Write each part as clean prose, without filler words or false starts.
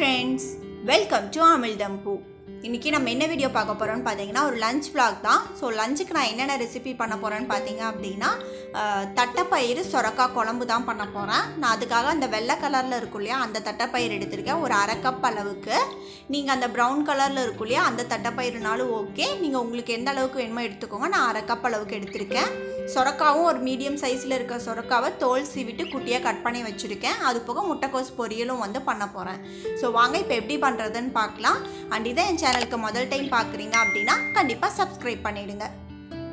friends, welcome to Amizhthampoo. இன்னைக்கு நம்ம என்ன வீடியோ பார்க்க போறோம்னு பாத்தீங்கன்னா ஒரு லஞ்ச் vlog தான். சோ லஞ்சுக்கு நான் என்னென்ன ரெசிபி பண்ண போறேன்னு பாத்தீங்க அப்படினா தட்டப்பயிறு சொரக்காய் குழம்பு தான் பண்ண போறேன். நான் அதுக்காக அந்த வெள்ளை கலர்ல இருக்குல்லையா அந்த தட்டப்பயிறு எடுத்துர்க்கேன் ஒரு அரை கப் அளவுக்கு. நீங்க அந்த பிரவுன் கலர்ல இருக்குல்லையா அந்த தட்டப்பயிறுனாலும் ஓகே. நீங்க உங்களுக்கு எந்த அளவுக்கு வேணுமோ எடுத்துக்கோங்க. நான் அரை கப் அளவுக்கு எடுத்துர்க்கேன். சொரக்காவும் ஒரு மீடியம் சைஸ்ல இருக்க சொரக்காவை தோல் சீவிட்டு குட்டியா கட் பண்ணி வச்சிருக்கேன். அது போக முட்டைக்கோஸ் பொரியலும் வந்து பண்ண போறேன். சோ வாங்க இப்போ எப்படி பண்றதுன்னு பார்க்கலாம். அண்ட் இதை என் சேனலுக்கு முதல் டைம் பார்க்குறீங்க அப்படின்னா கண்டிப்பா சப்ஸ்கிரைப் பண்ணிடுங்க.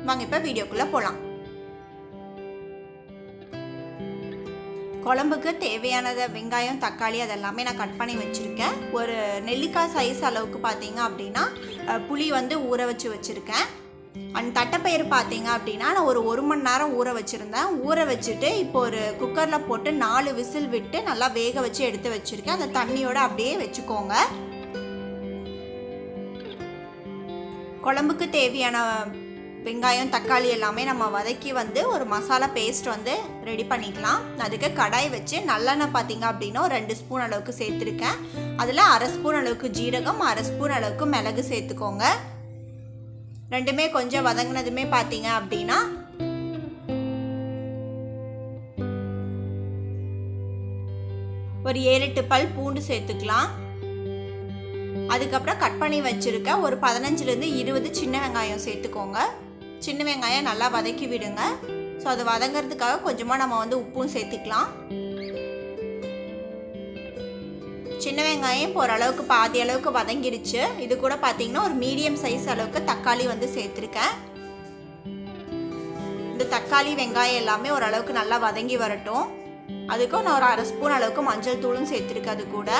வாங்க இப்போ வீடியோக்குள்ள போலாம். குழம்புக்கு தேவையானத வெங்காயம் தக்காளி அதெல்லாமே நான் கட் பண்ணி வச்சிருக்கேன். ஒரு நெல்லிக்காய் சைஸ் அளவுக்கு பார்த்தீங்க அப்படின்னா புளி வந்து ஊற வச்சிருக்கேன். அண்ட் தட்டைப்பயிறு பார்த்தீங்க அப்படின்னா நான் ஒரு மணி நேரம் ஊற வச்சுருந்தேன். ஊற வச்சுட்டு இப்போ ஒரு குக்கரில் போட்டு 4 விசில் விட்டு நல்லா வேக வச்சு எடுத்து வச்சுருக்கேன். அந்த தண்ணியோடு அப்படியே வச்சுக்கோங்க. குழம்புக்கு தேவையான வெங்காயம் தக்காளி எல்லாமே நம்ம வதக்கி வந்து ஒரு மசாலா பேஸ்ட் வந்து ரெடி பண்ணிக்கலாம். அதுக்கு கடாய் வச்சு நல்லெண்ணெய் பார்த்தீங்க அப்படின்னா 2 ஸ்பூன் அளவுக்கு சேர்த்துருக்கேன். அதில் அரை ஸ்பூன் அளவுக்கு ஜீரகம், அரை ஸ்பூன் அளவுக்கு மிளகு சேர்த்துக்கோங்க. ரெண்டுமே கொஞ்சம் வதங்கினதுமே பார்த்தீங்க அப்படின்னா ஒரு 7-8 பல் பூண்டு சேர்த்துக்கலாம். அதுக்கப்புறம் கட் பண்ணி வச்சிருக்க ஒரு 15-20 சின்ன வெங்காயம் சேர்த்துக்கோங்க. சின்ன வெங்காயம் நல்லா வதக்கி விடுங்க. ஸோ அது வதங்கிறதுக்காக கொஞ்சமாக நம்ம வந்து உப்பும் சேர்த்துக்கலாம். சின்ன வெங்காயம் இப்போ ஓரளவுக்கு பாதி அளவுக்கு வதங்கிடுச்சு. இது கூட பார்த்தீங்கன்னா ஒரு மீடியம் சைஸ் அளவுக்கு தக்காளி வந்து சேர்த்துருக்கேன். இந்த தக்காளி வெங்காயம் எல்லாமே ஓரளவுக்கு நல்லா வதங்கி வரட்டும். அதுக்கும் நான் ஒரு அரை ஸ்பூன் அளவுக்கு மஞ்சள் தூளும் சேர்த்துருக்கேன். அது கூட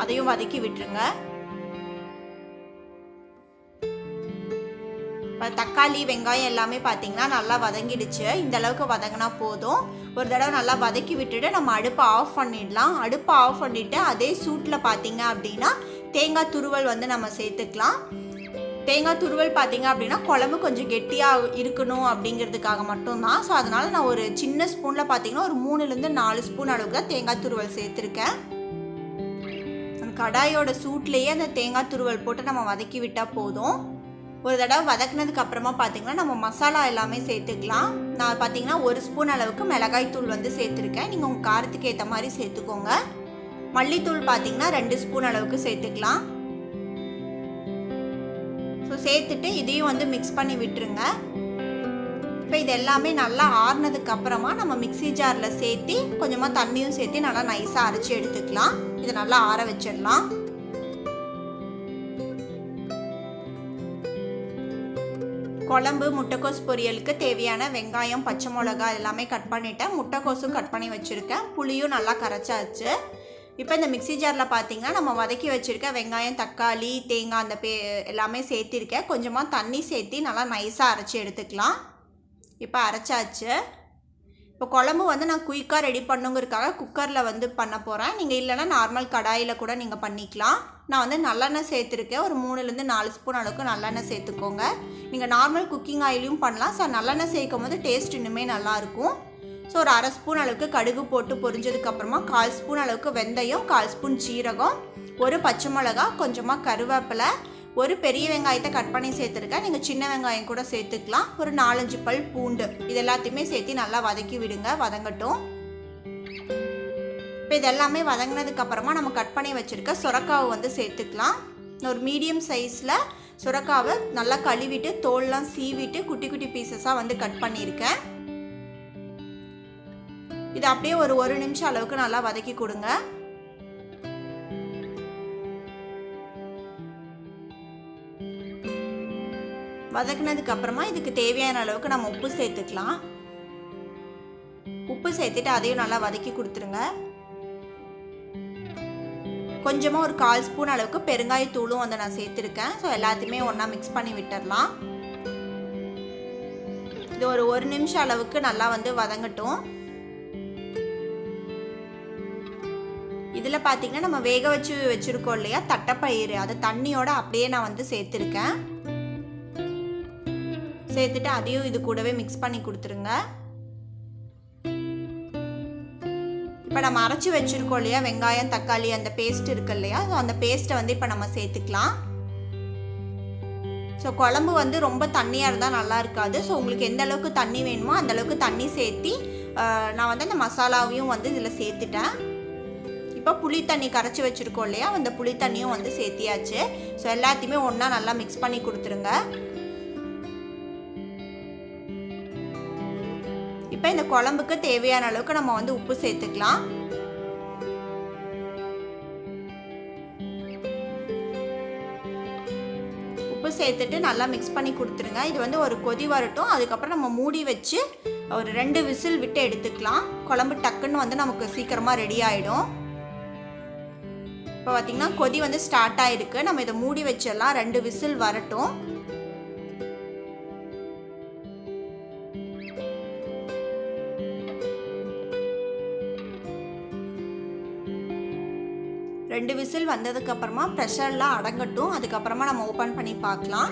அதையும் வதக்கி விட்டுருங்க. இப்போ தக்காளி வெங்காயம் எல்லாமே பார்த்தீங்கன்னா நல்லா வதங்கிடுச்சு. இந்த அளவுக்கு வதங்கினா போதும். ஒரு தடவை நல்லா வதக்கி விட்டுட்டு நம்ம அடுப்பை ஆஃப் பண்ணிடலாம். அடுப்பை ஆஃப் பண்ணிவிட்டு அதே சூட்டில் பார்த்தீங்க அப்படின்னா தேங்காய் துருவல் வந்து நம்ம சேர்த்துக்கலாம். தேங்காய் துருவல் பார்த்தீங்க அப்படின்னா குழம்பு கொஞ்சம் கெட்டியாக இருக்கணும் அப்படிங்கிறதுக்காக மட்டும்தான். ஸோ அதனால் நான் ஒரு சின்ன ஸ்பூனில் பார்த்தீங்கன்னா ஒரு 3-4 ஸ்பூன் அளவுக்கு தான் தேங்காய் துருவல் சேர்த்துருக்கேன். அந்த கடாயோட சூட்லேயே அந்த தேங்காய் துருவல் போட்டு நம்ம வதக்கி விட்டால் போதும். ஒரு தடவை வதக்குனதுக்கு அப்புறமா பார்த்தீங்கன்னா நம்ம மசாலா எல்லாமே சேர்த்துக்கலாம். நான் பார்த்தீங்கன்னா 1 ஸ்பூன் அளவுக்கு மிளகாய் தூள் வந்து சேர்த்துருக்கேன். நீங்கள் உங்கள் காரத்துக்கு ஏற்ற மாதிரி சேர்த்துக்கோங்க. மல்லித்தூள் பார்த்தீங்கன்னா 2 ஸ்பூன் அளவுக்கு சேர்த்துக்கலாம். ஸோ சேர்த்துட்டு இதையும் வந்து மிக்ஸ் பண்ணி விட்டுருங்க. இப்போ இது எல்லாமே நல்லா ஆறுனதுக்கு அப்புறமா நம்ம மிக்ஸி ஜாரில் சேர்த்து கொஞ்சமாக தண்ணியும் சேர்த்து நல்லா நைஸாக அரைச்சி எடுத்துக்கலாம். இதை நல்லா ஆற வச்சிடலாம். குழம்பு முட்டைக்கோஸ் பொரியலுக்கு தேவையான வெங்காயம் பச்சை மிளகாய் எல்லாமே கட் பண்ணிவிட்டேன். முட்டைக்கோஸும் கட் பண்ணி வச்சுருக்கேன். புளியும் நல்லா கரைச்சாச்சு. இப்போ இந்த மிக்ஸி ஜாரில் பார்த்தீங்கன்னா நம்ம வதக்கி வச்சுருக்க வெங்காயம் தக்காளி தேங்காய் அந்த எல்லாமே சேர்த்திருக்கேன். கொஞ்சமாக தண்ணி சேர்த்து நல்லா நைஸாக அரைச்சி எடுத்துக்கலாம். இப்போ அரைச்சாச்சு. இப்போ குழம்பு வந்து நான் குயிக்காக ரெடி பண்ணுங்கிறதுக்காக குக்கரில் வந்து பண்ண போகிறேன். நீங்கள் இல்லைன்னா நார்மல் கடாயில் கூட நீங்கள் பண்ணிக்கலாம். நான் வந்து நல்லெண்ணெய் சேர்த்துருக்கேன். ஒரு 3-4 ஸ்பூன் அளவுக்கு நல்லெண்ணெய் சேர்த்துக்கோங்க. நீங்கள் நார்மல் குக்கிங் ஆயிலையும் பண்ணலாம். ஸோ நல்லெண்ணெய் சேர்க்கும் போது டேஸ்ட் இன்னுமே நல்லாயிருக்கும். ஸோ ஒரு அரை ஸ்பூன் அளவுக்கு கடுகு போட்டு பொரிஞ்சதுக்கப்புறமா 1/4 ஸ்பூன் அளவுக்கு வெந்தயம், 1/4 ஸ்பூன் சீரகம், ஒரு பச்சை மிளகா, கொஞ்சமாக கருவேப்பிலை, ஒரு பெரிய வெங்காயத்தை கட் பண்ணி சேர்த்துருக்கேன். நீங்கள் சின்ன வெங்காயம் கூட சேர்த்துக்கலாம். ஒரு 4-5 பல் பூண்டு இது எல்லாத்தையுமே சேர்த்து நல்லா வதக்கி விடுங்க. வதங்கட்டும். இப்போ இதெல்லாமே வதங்கினதுக்கப்புறமா நம்ம கட் பண்ணி வச்சுருக்க சுரக்காவை வந்து சேர்த்துக்கலாம். ஒரு மீடியம் சைஸில் சுரக்காவை நல்லா கழுவிட்டு தோல்லாம் சீவிட்டு குட்டி குட்டி பீசஸாக வந்து கட் பண்ணியிருக்கேன். இது அப்படியே ஒரு நிமிஷம் அளவுக்கு நல்லா வதக்கி கொடுங்க. வதக்குனதுக்கு அப்புறமா இதுக்கு தேவையான அளவுக்கு நம்ம உப்பு சேர்த்துக்கலாம். உப்பு சேர்த்துட்டு அதையும் நல்லா வதக்கி கொடுத்துருங்க. கொஞ்சமாக ஒரு 1/4 ஸ்பூன் அளவுக்கு பெருங்காயத்தூளும் வந்து நான் சேர்த்துருக்கேன். ஸோ எல்லாத்தையுமே ஒன்றா மிக்ஸ் பண்ணி விட்டுடலாம். இது ஒரு நிமிஷம் அளவுக்கு நல்லா வந்து வதங்கட்டும். இதில் பார்த்தீங்கன்னா நம்ம வேக வச்சுருக்கோம் இல்லையா தட்டைப்பயிறு, அது தண்ணியோட அப்படியே நான் வந்து சேர்த்துருக்கேன். சேர்த்துட்டு அதையும் இது கூடவே மிக்ஸ் பண்ணி கொடுத்துருங்க. இப்போ நம்ம அரைச்சி வச்சுருக்கோம் இல்லையா வெங்காயம் தக்காளி அந்த பேஸ்ட் இருக்கு இல்லையா, ஸோ அந்த பேஸ்ட்டை வந்து இப்போ நம்ம சேர்த்துக்கலாம். ஸோ குழம்பு வந்து ரொம்ப தண்ணியாக இருந்தால் நல்லா இருக்காது. ஸோ உங்களுக்கு எந்த அளவுக்கு தண்ணி வேணுமோ அந்தளவுக்கு தண்ணி சேர்த்தி நான் வந்து அந்த மசாலாவையும் வந்து இதில் சேர்த்துட்டேன். இப்போ புளி தண்ணி கரைச்சி வச்சுருக்கோம் இல்லையா, அந்த புளி தண்ணியும் வந்து சேர்த்தியாச்சு. ஸோ எல்லாத்தையுமே ஒன்றா நல்லா மிக்ஸ் பண்ணி கொடுத்துருங்க. இப்போ இந்த குழம்புக்கு தேவையான அளவுக்கு நம்ம வந்து உப்பு சேர்த்துக்கலாம். உப்பு சேர்த்துட்டு நல்லா மிக்ஸ் பண்ணி கொடுத்துருங்க. இது வந்து ஒரு கொதி வரட்டும். அதுக்கப்புறம் நம்ம மூடி வச்சு ஒரு 2 விசில் விட்டு எடுத்துக்கலாம். குழம்பு டக்குன்னு வந்து நமக்கு சீக்கிரமாக ரெடி ஆகிடும். இப்போ பார்த்திங்கன்னா கொதி வந்து ஸ்டார்ட் ஆகிருக்கு. நம்ம இதை மூடி வச்சிடலாம், 2 விசில் வரட்டும். ரெண்டு விசில் வந்ததுக்கப்புறமா ப்ரெஷர்லாம் அடங்கட்டும். அதுக்கப்புறமா நம்ம ஓப்பன் பண்ணி பார்க்கலாம்.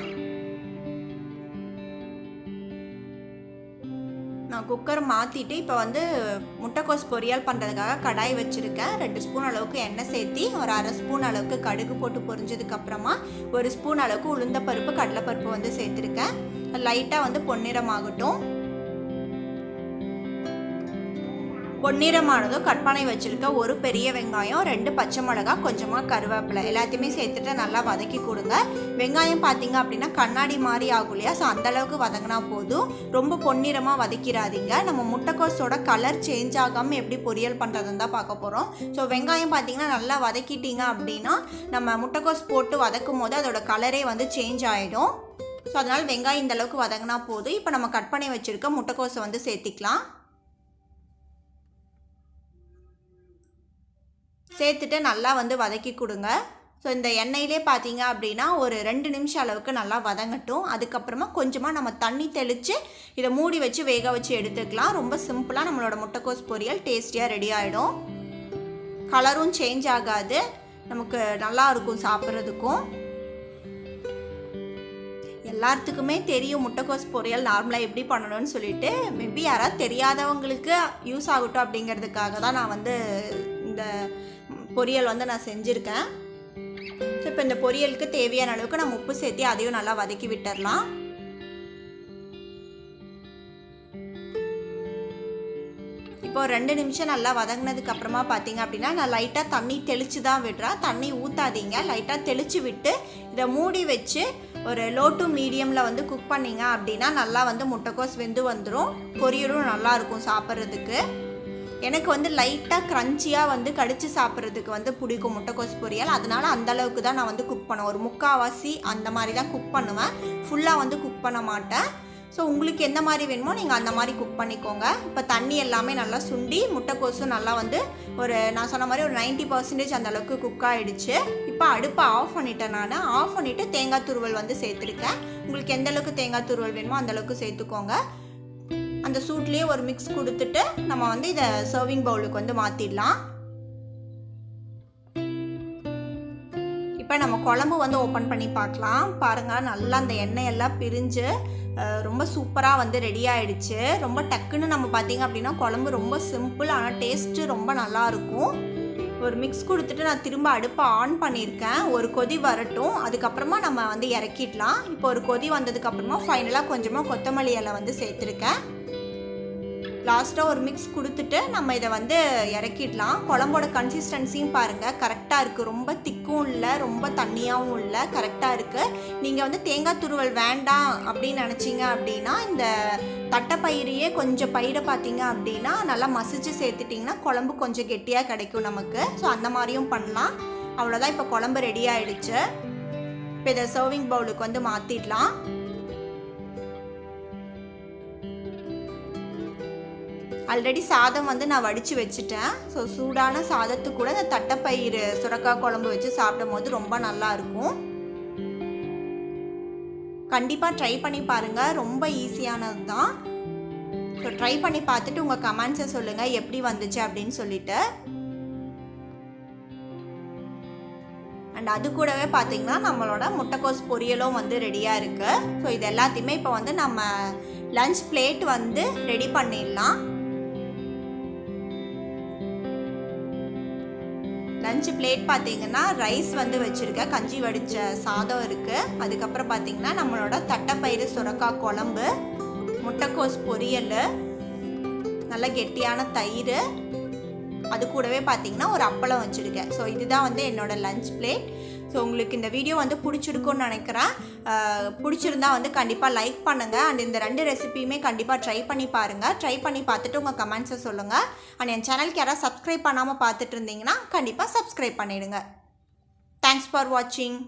நான் குக்கர் மாற்றிட்டு இப்போ வந்து முட்டைக்கோஸ் பொரியல் பண்ணுறதுக்காக கடாய் வச்சுருக்கேன். 2 ஸ்பூன் அளவுக்கு எண்ணெய் சேர்த்தி ஒரு 1/2 ஸ்பூன் அளவுக்கு கடுகு போட்டு பொரிஞ்சதுக்கப்புறமா 1 ஸ்பூன் அளவுக்கு உளுந்தப்பருப்பு கடலைப்பருப்பு வந்து சேர்த்துருக்கேன். லைட்டாக வந்து பொன்னிறமாகட்டும். பொன்னிறமானதும் கட் பண்ணி வச்சுருக்க ஒரு பெரிய வெங்காயம், 2 பச்சை மிளகா, கொஞ்சமாக கருவேப்பிலை எல்லாத்தையுமே சேர்த்துட்டு நல்லா வதக்கி கொடுங்க. வெங்காயம் பார்த்தீங்க அப்படின்னா கண்ணாடி மாதிரி ஆகும் இல்லையா, ஸோ அந்தளவுக்கு வதங்கினா போதும். ரொம்ப பொன்னிறமாக வதக்கிடாதீங்க. நம்ம முட்டைக்கோஸோட கலர் சேஞ்ச் ஆகாமல் எப்படி பொரியல் பண்ணுறதுன்னு தான் பார்க்க போகிறோம். ஸோ வெங்காயம் பார்த்தீங்கன்னா நல்லா வதக்கிட்டீங்க அப்படின்னா நம்ம முட்டைக்கோஸ் போட்டு வதக்கும் போது அதோட கலரே வந்து சேஞ்ச் ஆகிடும். ஸோ அதனால் வெங்காயம் இந்தளவுக்கு வதங்கினா போதும். இப்போ நம்ம கட் பண்ணி வச்சுருக்க முட்டைக்கோஸை வந்து சேர்த்திக்கலாம். சேர்த்துட்டு நல்லா வந்து வதக்கி கொடுங்க. ஸோ இந்த எண்ணெயிலே பார்த்தீங்க அப்படின்னா ஒரு 2 நிமிஷம் அளவுக்கு நல்லா வதங்கட்டும். அதுக்கப்புறமா கொஞ்சமாக நம்ம தண்ணி தெளித்து இதை மூடி வச்சு வேக வச்சு எடுத்துக்கலாம். ரொம்ப சிம்பிளாக நம்மளோட முட்டைக்கோஸ் பொரியல் டேஸ்டியாக ரெடி ஆகிடும். கலரும் சேஞ்ச் ஆகாது, நமக்கு நல்லா இருக்கும் சாப்பிட்றதுக்கும். எல்லாத்துக்குமே தெரியும் முட்டைக்கோஸ் பொரியல் நார்மலாக எப்படி பண்ணணும்னு சொல்லிட்டு. மேபி யாராவது தெரியாதவங்களுக்கு யூஸ் ஆகட்டும் அப்படிங்கிறதுக்காக தான் நான் வந்து இந்த பொரியல் வந்து நான் செஞ்சுருக்கேன். ஸோ இப்போ இந்த பொரியலுக்கு தேவையான அளவுக்கு நம்ம உப்பு சேர்த்து அதையும் நல்லா வதக்கி விட்டுடலாம். இப்போ 2 நிமிஷம் நல்லா வதங்கினதுக்கு அப்புறமா பார்த்தீங்க அப்படின்னா நான் லைட்டாக தண்ணி தெளித்து தான் விடுறேன். தண்ணி ஊற்றாதீங்க, லைட்டாக தெளித்து விட்டு இதை மூடி வச்சு ஒரு லோ டு மீடியமில் வந்து குக் பண்ணிங்க அப்படின்னா நல்லா வந்து முட்டைக்கோஸ் வெந்து வந்துடும். பொரியலும் நல்லாயிருக்கும் சாப்பிட்றதுக்கு. எனக்கு வந்து லைட்டாக க்ரன்ச்சியாக வந்து கடித்து சாப்பிட்றதுக்கு வந்து பிடிக்கும் முட்டைக்கோஸ் பொரியல். அதனால் அந்தளவுக்கு தான் நான் வந்து குக் பண்ணுவேன். ஒரு 3/4 அந்த மாதிரி தான் குக் பண்ணுவேன். ஃபுல்லாக வந்து குக் பண்ண மாட்டேன். ஸோ உங்களுக்கு எந்த மாதிரி வேணுமோ நீங்கள் அந்த மாதிரி குக் பண்ணிக்கோங்க. இப்போ தண்ணி எல்லாமே நல்லா சுண்டி முட்டைக்கோஸும் நல்லா வந்து நான் சொன்ன மாதிரி ஒரு 90% அந்த அளவுக்கு குக் ஆகிடுச்சு. இப்போ அடுப்பை ஆஃப் பண்ணிட்டேன். நான் ஆஃப் பண்ணிவிட்டு தேங்காய் துருவல் வந்து சேர்த்துருக்கேன். உங்களுக்கு எந்த அளவுக்கு தேங்காய் துருவல் வேணுமோ அந்தளவுக்கு சேர்த்துக்கோங்க. அந்த சூட்லேயே ஒரு மிக்ஸ் கொடுத்துட்டு நம்ம வந்து இதை சர்விங் பவுலுக்கு வந்து மாற்றிடலாம். இப்போ நம்ம குழம்பு வந்து ஓப்பன் பண்ணி பார்க்கலாம். பாருங்கள், நல்லா அந்த எண்ணெய் எல்லாம் பிரிஞ்சு ரொம்ப சூப்பராக வந்து ரெடி ஆகிடுச்சு. ரொம்ப டக்குன்னு நம்ம பார்த்திங்க அப்படின்னா குழம்பு ரொம்ப சிம்பிள், ஆனால் டேஸ்ட்டு ரொம்ப நல்லாயிருக்கும். ஒரு மிக்ஸ் கொடுத்துட்டு நான் திரும்ப அடுப்பை ஆன் பண்ணியிருக்கேன். ஒரு கொதி வரட்டும், அதுக்கப்புறமா நம்ம வந்து இறக்கிடலாம். இப்போ ஒரு கொதி வந்ததுக்கப்புறமா ஃபைனலாக கொஞ்சமாக கொத்தமல்லி இலை வந்து சேர்த்துருக்கேன். லாஸ்ட்டாக ஒரு மிக்ஸ் கொடுத்துட்டு நம்ம இதை வந்து இறக்கிடலாம். குழம்போட கன்சிஸ்டன்சியும் பாருங்கள் கரெக்டாக இருக்குது. ரொம்ப திக்கும் இல்லை, ரொம்ப தண்ணியாகவும் இல்லை, கரெக்டாக இருக்குது. நீங்கள் வந்து தேங்காய் துருவல் வேண்டாம் அப்படின்னு நினச்சிங்க அப்படின்னா இந்த தட்டைப்பயிரையே கொஞ்சம் பயிரை பார்த்தீங்க அப்படின்னா நல்லா மசிச்சு சேர்த்துட்டிங்கன்னா குழம்பு கொஞ்சம் கெட்டியாக கிடைக்கும் நமக்கு. ஸோ அந்த மாதிரியும் பண்ணலாம். அவ்வளோதான், இப்போ குழம்பு ரெடி ஆகிடுச்சு. இப்போ இதை சர்விங் பவுலுக்கு வந்து மாற்றிடலாம். ஆல்ரெடி சாதம் வந்து நான் வடித்து வச்சுட்டேன். ஸோ சூடான சாதத்துக்கு கூட இந்த தட்டைப்பயிறு சுரக்காய் குழம்பு வச்சு சாப்பிடும் போது ரொம்ப நல்லாயிருக்கும். கண்டிப்பாக ட்ரை பண்ணி பாருங்கள், ரொம்ப ஈஸியானது தான். ஸோ ட்ரை பண்ணி பார்த்துட்டு உங்கள் கமெண்ட்ஸை சொல்லுங்கள் எப்படி வந்துச்சு அப்படின்னு சொல்லிட்டு. அண்ட் அது கூடவே பார்த்திங்கன்னா நம்மளோட முட்டைக்கோஸ் பொரியலும் வந்து ரெடியாக இருக்குது. ஸோ இது எல்லாத்தையுமே இப்போ வந்து நம்ம லஞ்ச் பிளேட் வந்து ரெடி பண்ணிடலாம். லஞ்ச் பிளேட் பார்த்தீங்கன்னா ரைஸ் வந்து வச்சுருக்கேன், கஞ்சி வடித்த சாதம் இருக்குது. அதுக்கப்புறம் பார்த்தீங்கன்னா நம்மளோட தட்டைப்பயிறு சுரக்காய் குழம்பு, முட்டைக்கோஸ் பொரியல், நல்ல கெட்டியான தயிர், அது கூடவே பார்த்தீங்கன்னா ஒரு அப்பளம் வச்சுருக்கேன். ஸோ இதுதான் வந்து என்னோடய லஞ்ச் பிளேட். ஸோ உங்களுக்கு இந்த வீடியோ வந்து பிடிச்சிருக்குன்னு நினைக்கிறேன். பிடிச்சிருந்தா வந்து கண்டிப்பாக லைக் பண்ணுங்கள். அண்ட் இந்த 2 ரெசிபியுமே கண்டிப்பாக ட்ரை பண்ணி பாருங்கள். ட்ரை பண்ணி பார்த்துட்டு உங்கள் கமெண்ட்ஸை சொல்லுங்கள். அண்ட் என் சேனலுக்கு யாராவது சப்ஸ்கிரைப் பண்ணாமல் பார்த்துட்டு இருந்தீங்கன்னா கண்டிப்பாக சப்ஸ்கிரைப் பண்ணிவிடுங்க. தேங்க்ஸ் ஃபார் வாட்சிங்.